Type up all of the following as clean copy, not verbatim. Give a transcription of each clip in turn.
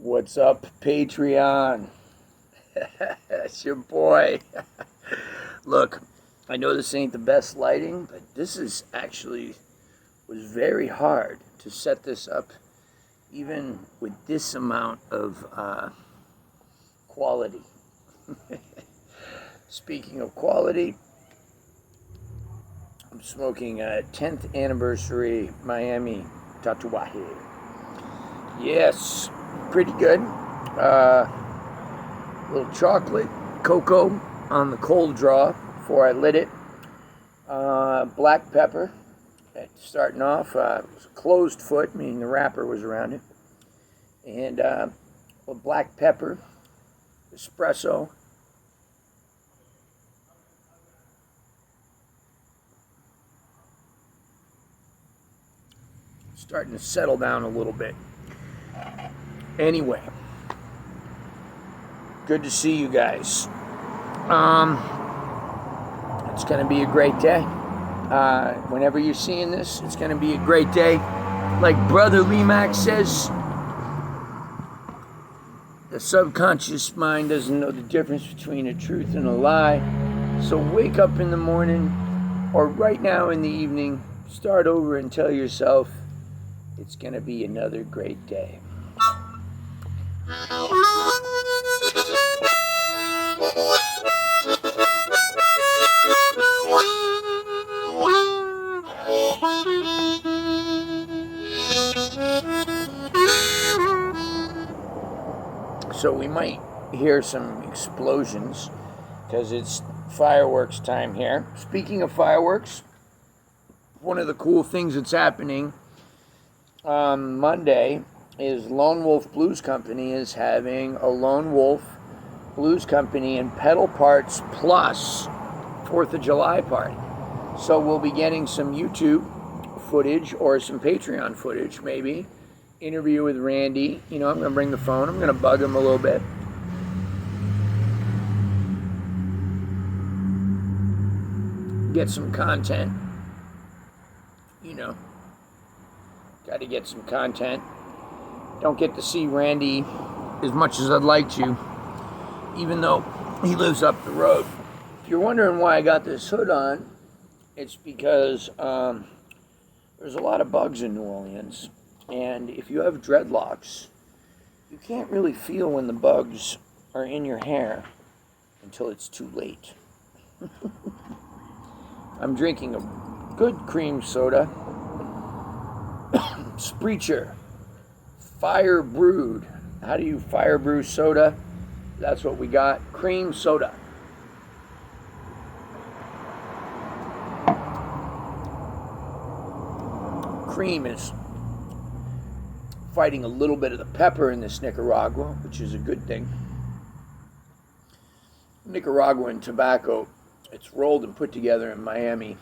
What's up, Patreon? It's your boy. Look, I know this ain't the best lighting, but this is actually was very hard to set this up, even with this amount of quality. Speaking of quality, I'm smoking a 10th anniversary Miami Tatuaje. Yes, pretty good. Little chocolate, cocoa on the cold draw before I lit it. Black pepper. Starting off, it was a closed foot, meaning the wrapper was around it. And black pepper, espresso. Starting to settle down a little bit. Anyway, good to see you guys. It's going to be a great day. Whenever you're seeing this, it's going to be a great day. Like Brother Lee Mack says, the subconscious mind doesn't know the difference between a truth and a lie. So wake up in the morning or right now in the evening, start over and tell yourself it's going to be another great day. So we might hear some explosions because it's fireworks time here. Speaking of fireworks, one of the cool things that's happening on Monday is Lone Wolf Blues Company is having a Lone Wolf Blues Company and pedal parts plus 4th of July party. So we'll be getting some YouTube footage or some Patreon footage, maybe. Interview with Randy. You know, I'm going to bring the phone. I'm going to bug him a little bit. Get some content. You know, got to get some content. Don't get to see Randy as much as I'd like to, even though he lives up the road. If you're wondering why I got this hood on, it's because there's a lot of bugs in New Orleans. And if you have dreadlocks, you can't really feel when the bugs are in your hair until it's too late. I'm drinking a good cream soda. Spreacher. Fire brewed. How do you fire brew soda? That's what we got. Cream soda. Cream is fighting a little bit of the pepper in this Nicaragua, which is a good thing. Nicaraguan tobacco, it's rolled and put together in Miami.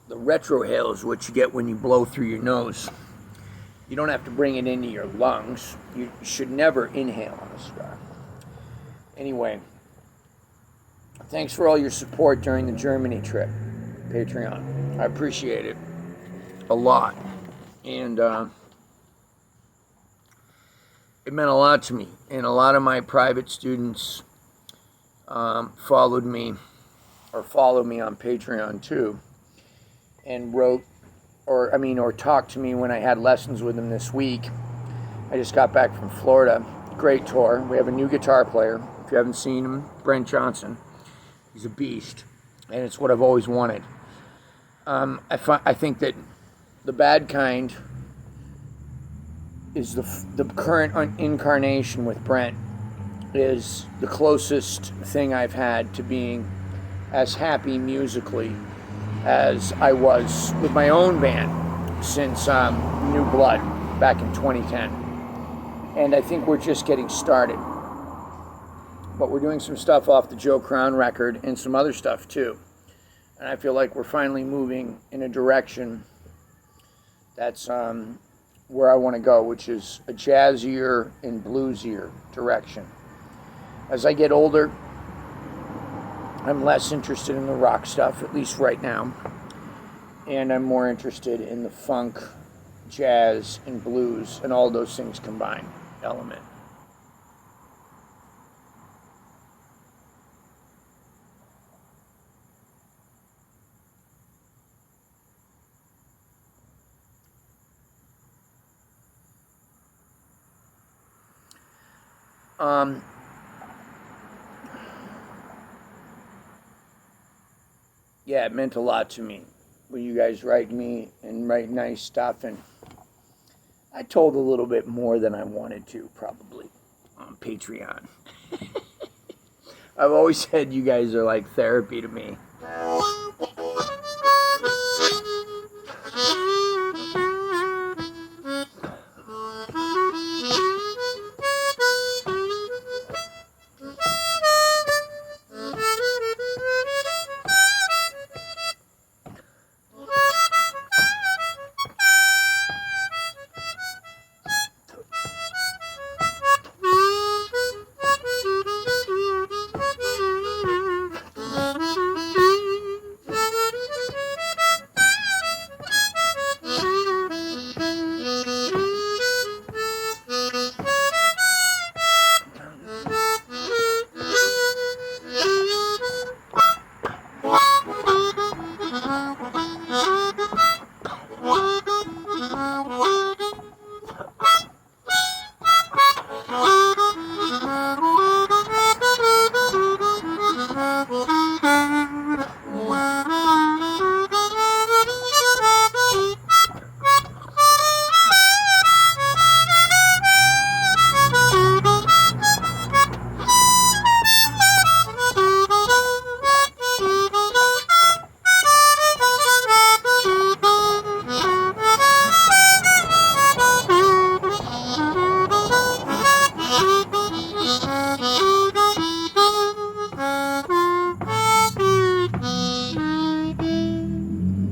The retrohale is what you get when you blow through your nose. You don't have to bring it into your lungs. You should never inhale on a cigar. Anyway, thanks for all your support during the Germany trip, Patreon. I appreciate it a lot. And it meant a lot to me. And a lot of my private students follow me on Patreon too. And wrote, or talked to me when I had lessons with them this week. I just got back from Florida. Great tour. We have a new guitar player. If you haven't seen him, Brent Johnson. He's a beast, and it's what I've always wanted. I think that the bad kind is the current incarnation with Brent is the closest thing I've had to being as happy musically as I was with my own band since New Blood back in 2010. And I think we're just getting started. But we're doing some stuff off the Joe Crown record and some other stuff too. And I feel like we're finally moving in a direction that's where I want to go, which is a jazzier and bluesier direction. As I get older, I'm less interested in the rock stuff, at least right now. And I'm more interested in the funk, jazz, and blues, and all those things combined element. Yeah, it meant a lot to me when you guys write me and write nice stuff, and I told a little bit more than I wanted to, probably, on Patreon. I've always said you guys are like therapy to me.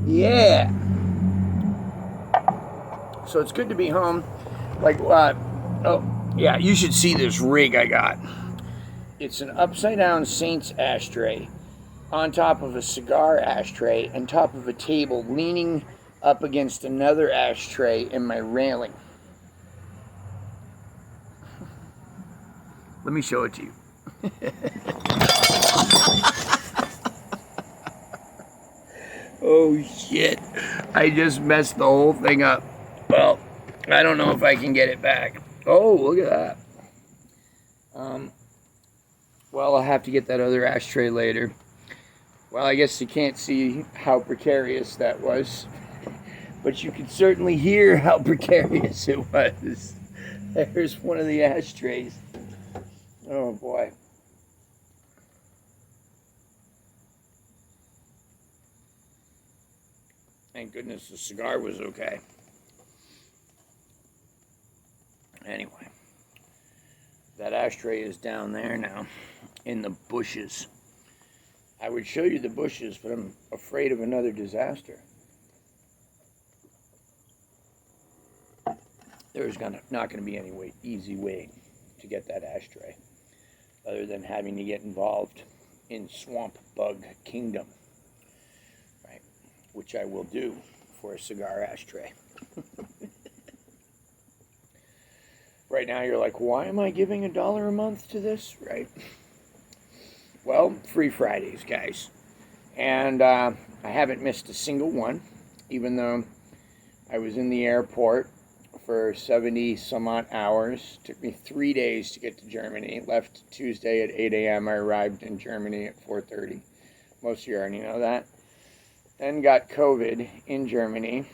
Yeah. So it's good to be home. Like, oh, yeah, you should see this rig I got. It's an upside-down Saints ashtray on top of a cigar ashtray and top of a table leaning up against another ashtray in my railing. Let me show it to you. Oh, shit. I just messed the whole thing up. Well, I don't know if I can get it back. Oh, look at that. Well, I'll have to get that other ashtray later. Well, I guess you can't see how precarious that was, but you can certainly hear how precarious it was. There's one of the ashtrays. Oh, boy. Thank goodness the cigar was okay. Anyway, that ashtray is down there now in the bushes. I would show you the bushes, but I'm afraid of another disaster. There's not going to be any easy way to get that ashtray other than having to get involved in swamp bug kingdom, right? Which I will do for a cigar ashtray. Right now you're like, why am I giving $1 a month to this, right? Well, free Fridays, guys. And I haven't missed a single one, even though I was in the airport for 70 some odd hours. Took me 3 days to get to Germany. Left Tuesday at 8 a.m. I arrived in Germany at 4:30. Most of you already know that. Then got COVID in Germany.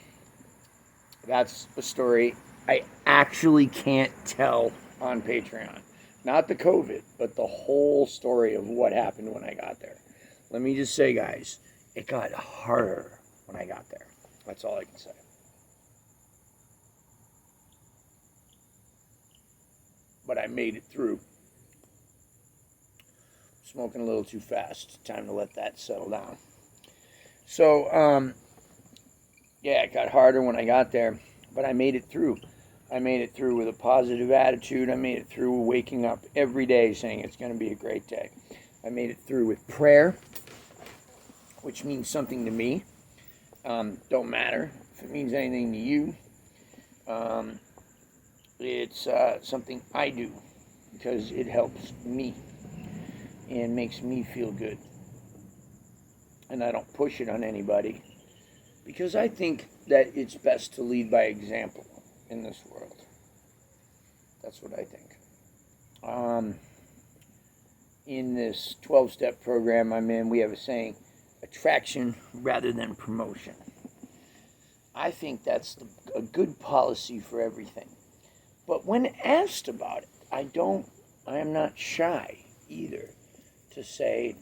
That's a story I actually can't tell on Patreon. Not the COVID, but the whole story of what happened when I got there. Let me just say, guys, it got harder when I got there. That's all I can say. But I made it through. Smoking a little too fast. Time to let that settle down. So, yeah, it got harder when I got there, but I made it through. I made it through with a positive attitude. I made it through waking up every day saying it's going to be a great day. I made it through with prayer, which means something to me. Don't matter if it means anything to you. It's something I do because it helps me and makes me feel good. And I don't push it on anybody because I think that it's best to lead by example in this world. That's what I think. In this 12-step program I'm in, we have a saying, attraction rather than promotion. I think that's a good policy for everything. But when asked about it, I am not shy either to say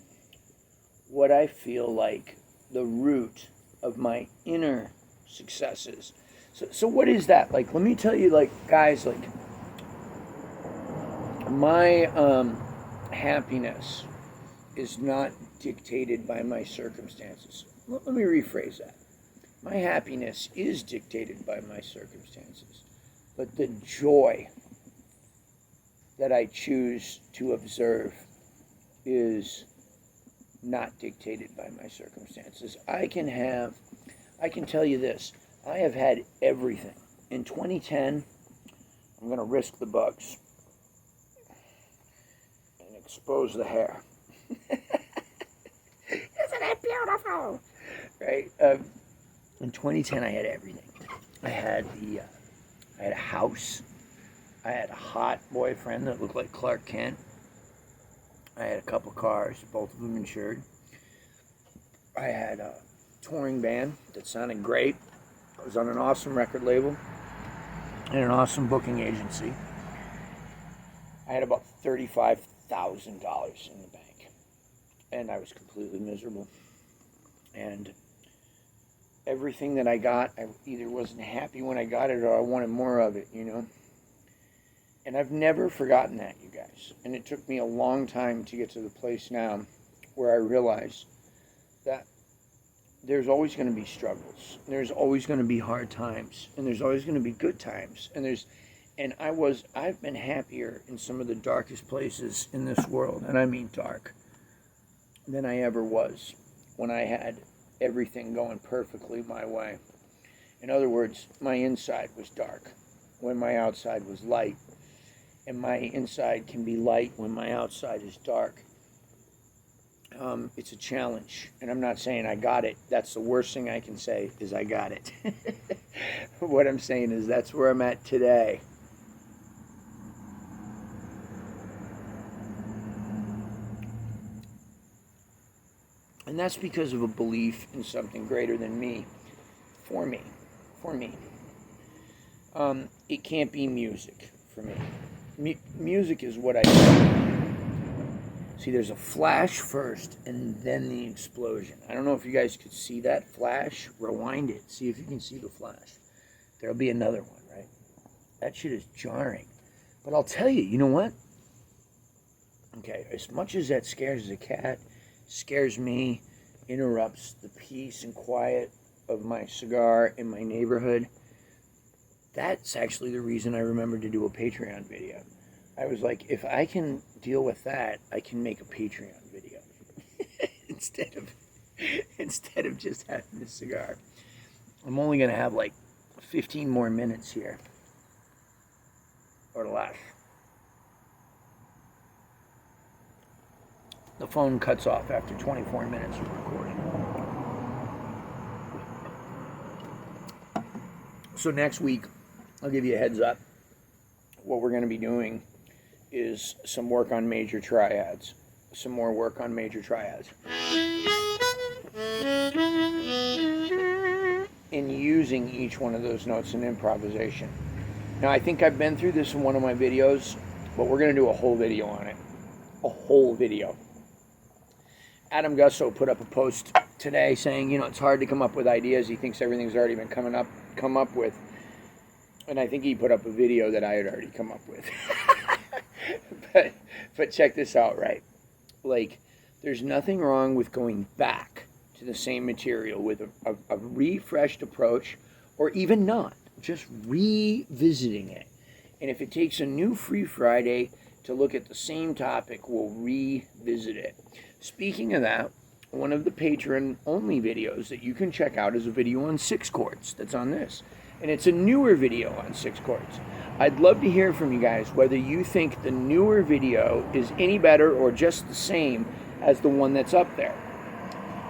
what I feel like the root of my inner successes. So what is that? Like, let me tell you, like, guys, like, my happiness is not dictated by my circumstances. Let me rephrase that. My happiness is dictated by my circumstances, but the joy that I choose to observe is not dictated by my circumstances. I can tell you this, I have had everything. In 2010, I'm going to risk the bugs and expose the hair. Isn't it beautiful? Right? In 2010, I had everything. I had a house. I had a hot boyfriend that looked like Clark Kent. I had a couple cars, both of them insured. I had a touring band that sounded great. I was on an awesome record label and an awesome booking agency. I had about $35,000 in the bank, and I was completely miserable. And everything that I got, I either wasn't happy when I got it or I wanted more of it, you know. And I've never forgotten that, you guys. And it took me a long time to get to the place now where I realized that there's always going to be struggles. There's always going to be hard times. And there's always going to be good times. I've been happier in some of the darkest places in this world, and I mean dark, than I ever was when I had everything going perfectly my way. In other words, my inside was dark when my outside was light. And my inside can be light when my outside is dark. It's a challenge. And I'm not saying I got it. That's the worst thing I can say is I got it. What I'm saying is that's where I'm at today. And that's because of a belief in something greater than me. For me. It can't be music for me. Music is what I do. See, there's a flash first and then the explosion. I don't know if you guys could see that flash. Rewind it. See if you can see the flash. There'll be another one, right? That shit is jarring. But I'll tell you, you know what? Okay, as much as that scares a cat, scares me, interrupts the peace and quiet of my cigar in my neighborhood, that's actually the reason I remembered to do a Patreon video. I was like, if I can deal with that, I can make a Patreon video instead of just having a cigar. I'm only going to have like 15 more minutes here, or less. The phone cuts off after 24 minutes of recording. So next week, I'll give you a heads up. What we're going to be doing is some work on major triads. Some more work on major triads. In using each one of those notes in improvisation. Now, I think I've been through this in one of my videos, but we're going to do a whole video on it. A whole video. Adam Gusso put up a post today saying, you know, it's hard to come up with ideas. He thinks everything's already been come up with. And I think he put up a video that I had already come up with. but check this out, right? Like, there's nothing wrong with going back to the same material with a refreshed approach, or even not, just revisiting it. And if it takes a new Free Friday to look at the same topic, we'll revisit it. Speaking of that, one of the patron-only videos that you can check out is a video on 6 chords that's on this. And it's a newer video on 6 chords. I'd love to hear from you guys whether you think the newer video is any better or just the same as the one that's up there.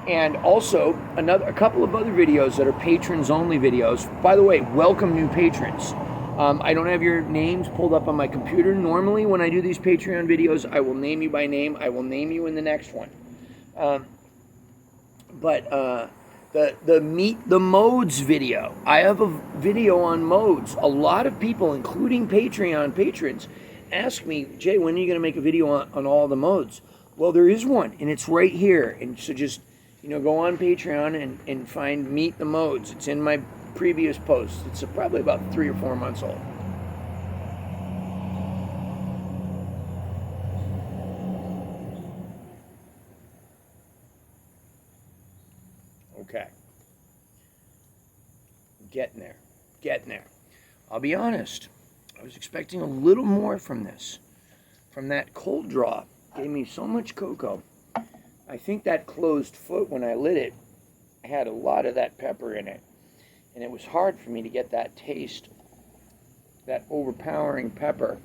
And also, a couple of other videos that are patrons-only videos. By the way, welcome new patrons. I don't have your names pulled up on my computer. Normally, when I do these Patreon videos, I will name you by name. I will name you in the next one. The Meet the Modes video. I have a video on modes. A lot of people, including Patreon patrons, ask me, Jay, when are you going to make a video on all the modes? Well, there is one, and it's right here. And so just, go on Patreon and find Meet the Modes. It's in my previous post. It's probably about 3 or 4 months old. Okay. Getting there. I'll be honest. I was expecting a little more from this. From that cold draw. Gave me so much cocoa. I think that closed foot, when I lit it, had a lot of that pepper in it. And it was hard for me to get that taste, that overpowering pepper.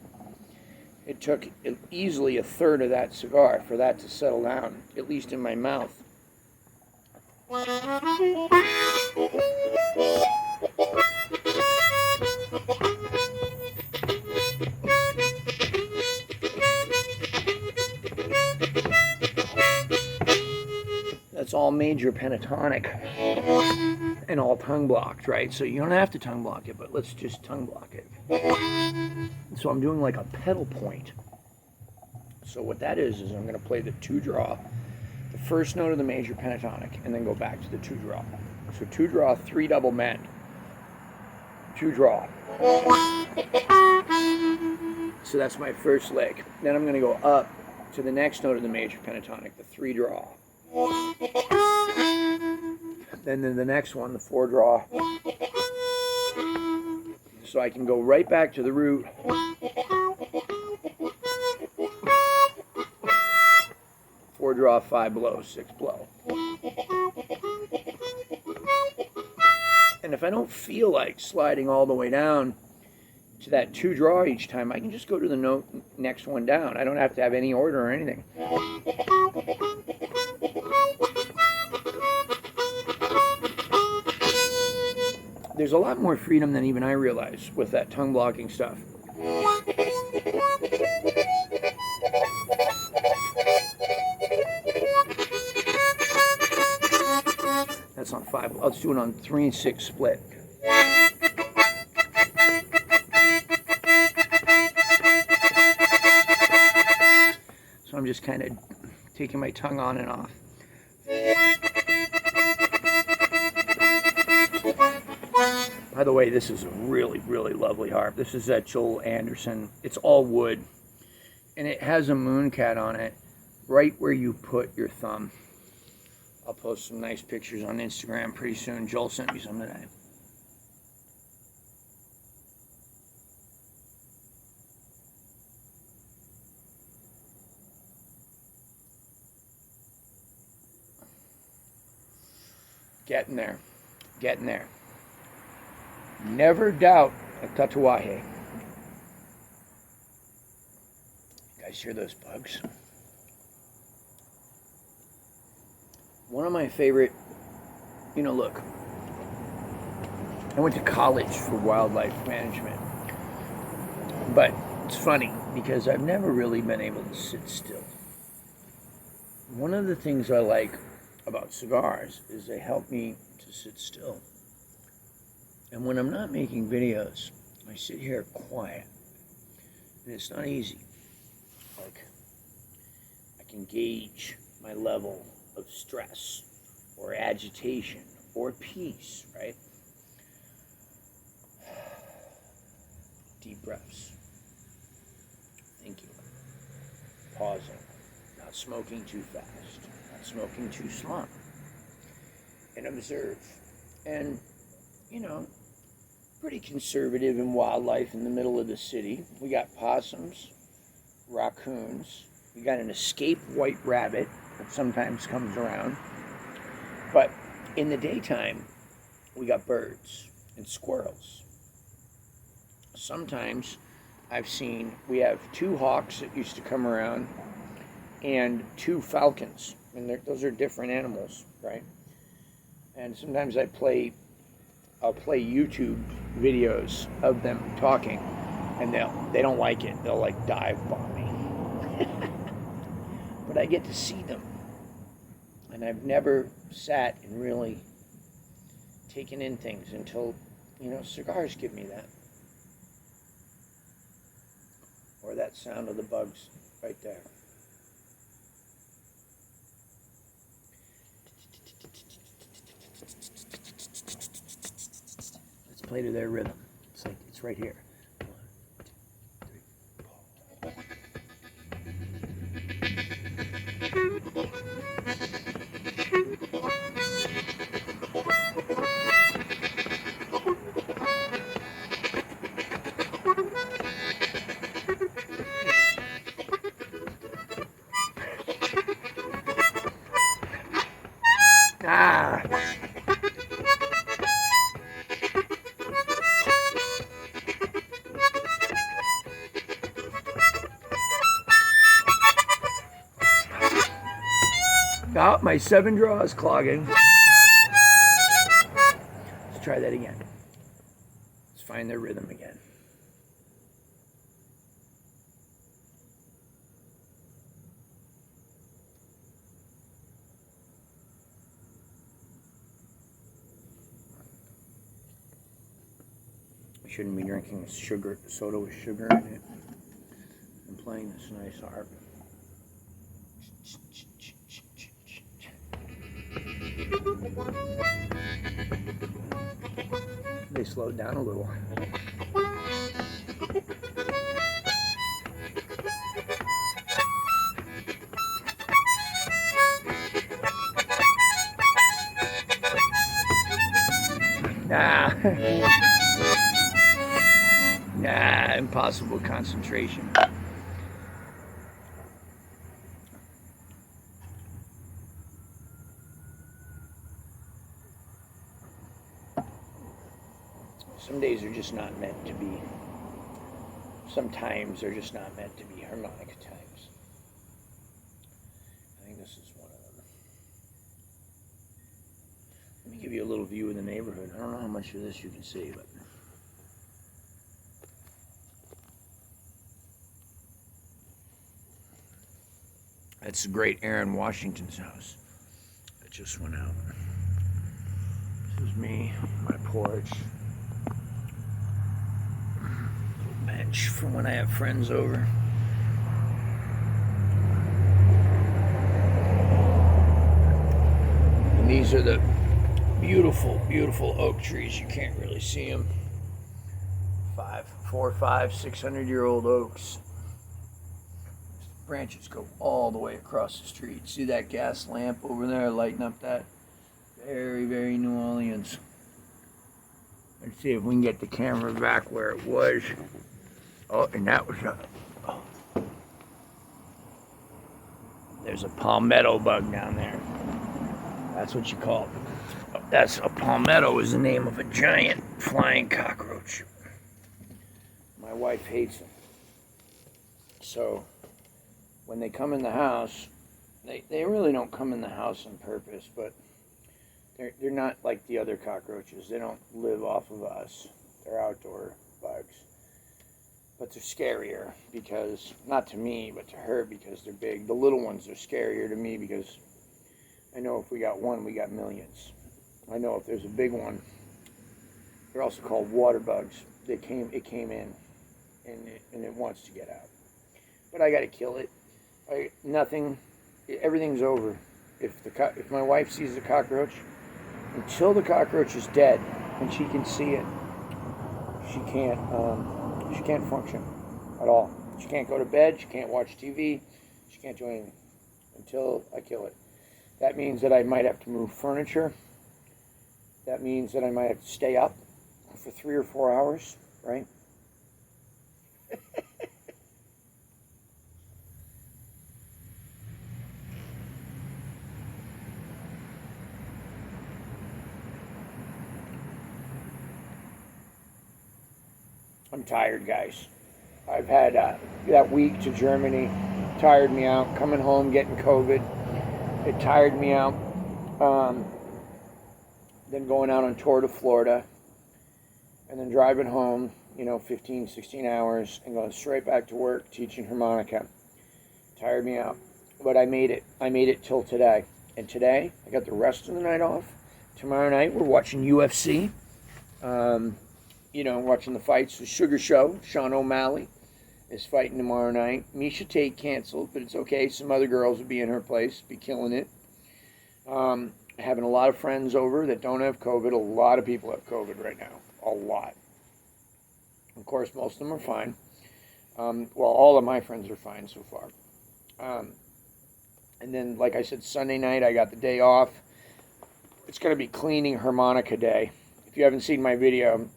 It took easily a third of that cigar for that to settle down, at least in my mouth. That's all major pentatonic and all tongue blocked, right? So you don't have to tongue block it, but let's just tongue block it. So I'm doing like a pedal point. So what that is I'm going to play the 2 draw, the first note of the major pentatonic, and then go back to the 2 draw. So 2 draw, 3 double bend. 2 draw. So that's my first lick. Then I'm going to go up to the next note of the major pentatonic, the 3 draw. Then the next one, the 4 draw. So I can go right back to the root. 4 draw, 5 blow, 6 blow. And if I don't feel like sliding all the way down to that 2 draw each time, I can just go to the next one down. I don't have to have any order or anything. There's a lot more freedom than even I realize with that tongue blocking stuff. That's on 5. Let's do it on 3 and 6 split. So I'm just kind of taking my tongue on and off. By the way, this is a really, really lovely harp. This is that Joel Anderson. It's all wood. And it has a mooncat on it right where you put your thumb. I'll post some nice pictures on Instagram pretty soon. Joel sent me some today. Getting there. Getting there. Never doubt a tatuaje. You guys hear those bugs? One of my favorite, look, I went to college for wildlife management, but it's funny because I've never really been able to sit still. One of the things I like about cigars is they help me to sit still. And when I'm not making videos, I sit here quiet. And it's not easy. Like, I can gauge my level of stress or agitation or peace, right? Deep breaths. Thinking. Pausing. Not smoking too fast. Not smoking too slow. And observe. And, pretty conservative in wildlife in the middle of the city. We got possums, raccoons. We got an escaped white rabbit that sometimes comes around. But in the daytime, we got birds and squirrels. Sometimes we have 2 hawks that used to come around and 2 falcons. And those are different animals, right? And sometimes I'll play YouTube videos of them talking, and they don't like it. They'll like dive bomb me. But I get to see them. And I've never sat and really taken in things until, cigars give me that. Or that sound of the bugs right there. Let's play to their rhythm. It's right here. 1, 2, 3, 4. Ah! Oh, my 7 draw is clogging. Let's try that again. Let's find their rhythm again. We shouldn't be drinking soda with sugar in it. I'm playing this nice harp. They slowed down a little. Nah, impossible concentration. Some days are just not meant to be. Sometimes they're just not meant to be harmonica times. I think this is one of them. Let me give you a little view of the neighborhood. I don't know how much of this you can see, but that's great Aaron Washington's house. That just went out. This is me, my porch. Bench for when I have friends over. And these are the beautiful, beautiful oak trees. You can't really see them. 4, 5, 600-year-old oaks. Branches go all the way across the street. See that gas lamp over there lighting up that? Very, very New Orleans. Let's see if we can get the camera back where it was. Oh, and that was there's a palmetto bug down there. That's what you call it. That's a palmetto is the name of a giant flying cockroach. My wife hates them. So when they come in the house, they really don't come in the house on purpose, but they're not like the other cockroaches. They don't live off of us. They're outdoor bugs. But they're scarier because, not to me, but to her because they're big. The little ones are scarier to me because I know if we got one, we got millions. I know if there's a big one, they're also called water bugs. It came in, and it wants to get out. But I got to kill it. Everything's over. If my wife sees a cockroach, until the cockroach is dead and she can see it, she can't function at all. She can't go to bed. She can't watch TV. She can't do anything until I kill it. That means that I might have to move furniture. That means that I might have to stay up for 3 or 4 hours, right? I'm tired, guys. I've had that week to Germany, tired me out. Coming home, getting COVID, it tired me out. Then going out on tour to Florida, and then driving home, 15, 16 hours, and going straight back to work teaching harmonica. Tired me out. But I made it. I made it till today. And today, I got the rest of the night off. Tomorrow night, we're watching UFC. Watching the fights. The Sugar Show, Sean O'Malley is fighting tomorrow night. Misha Tate canceled, but it's okay. Some other girls will be in her place, be killing it. Having a lot of friends over that don't have COVID. A lot of people have COVID right now. A lot. Of course, most of them are fine. All of my friends are fine so far. And then, like I said, Sunday night, I got the day off. It's going to be cleaning harmonica day. If you haven't seen my video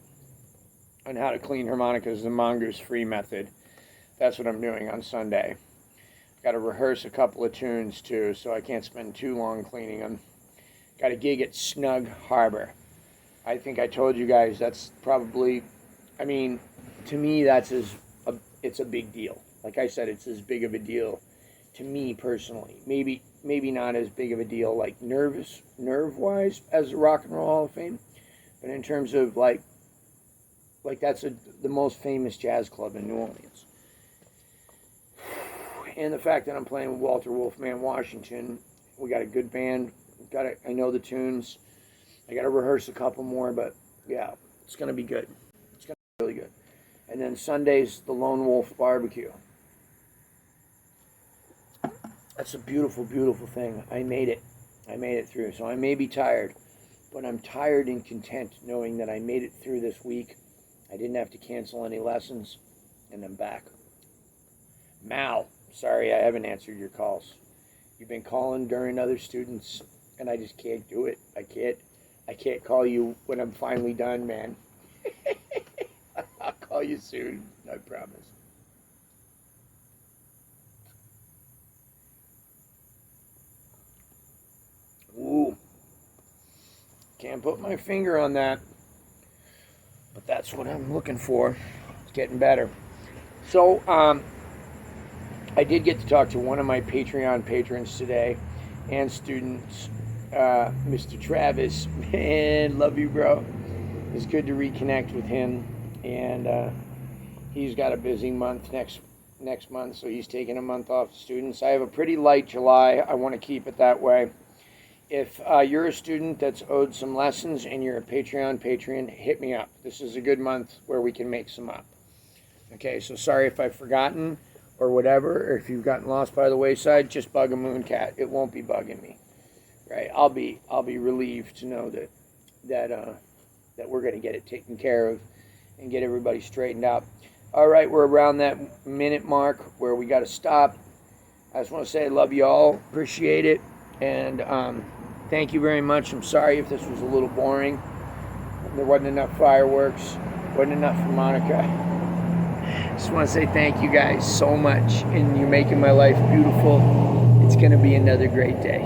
on how to clean harmonicas, the mongoose-free method, that's what I'm doing on Sunday. Got to rehearse a couple of tunes, too, so I can't spend too long cleaning them. Got a gig at Snug Harbor. I think I told you guys that's probably, to me, it's a big deal. Like I said, it's as big of a deal to me personally. Maybe not as big of a deal like nerve-wise as the Rock and Roll Hall of Fame, but in terms of like that's the most famous jazz club in New Orleans. And the fact that I'm playing with Walter Wolfman Washington, we got a good band. I know the tunes. I got to rehearse a couple more, but yeah, it's going to be good. It's going to be really good. And then Sunday's the Lone Wolf Barbecue. That's a beautiful, beautiful thing. I made it. I made it through. So I may be tired, but I'm tired and content knowing that I made it through this week. I didn't have to cancel any lessons, and I'm back. Mal, sorry I haven't answered your calls. You've been calling during other students, and I just can't do it. I can't call you when I'm finally done, man. I'll call you soon, I promise. Ooh. Can't put my finger on that. But that's what I'm looking for. It's getting better. So, I did get to talk to one of my Patreon patrons today and students, Mr. Travis. Man, love you, bro. It's good to reconnect with him. And he's got a busy month next month, so he's taking a month off students. I have a pretty light July. I want to keep it that way. If you're a student that's owed some lessons and you're a Patreon patron, hit me up. This is a good month where we can make some up. Okay, so sorry if I've forgotten or whatever, or if you've gotten lost by the wayside, just bug a mooncat. It won't be bugging me, right? I'll be relieved to know that we're going to get it taken care of and get everybody straightened out. All right, we're around that minute mark where we got to stop. I just want to say I love you all, appreciate it, and thank you very much. I'm sorry if this was a little boring. There wasn't enough fireworks, wasn't enough harmonica. Just want to say thank you guys so much, and you're making my life beautiful. It's going to be another great day.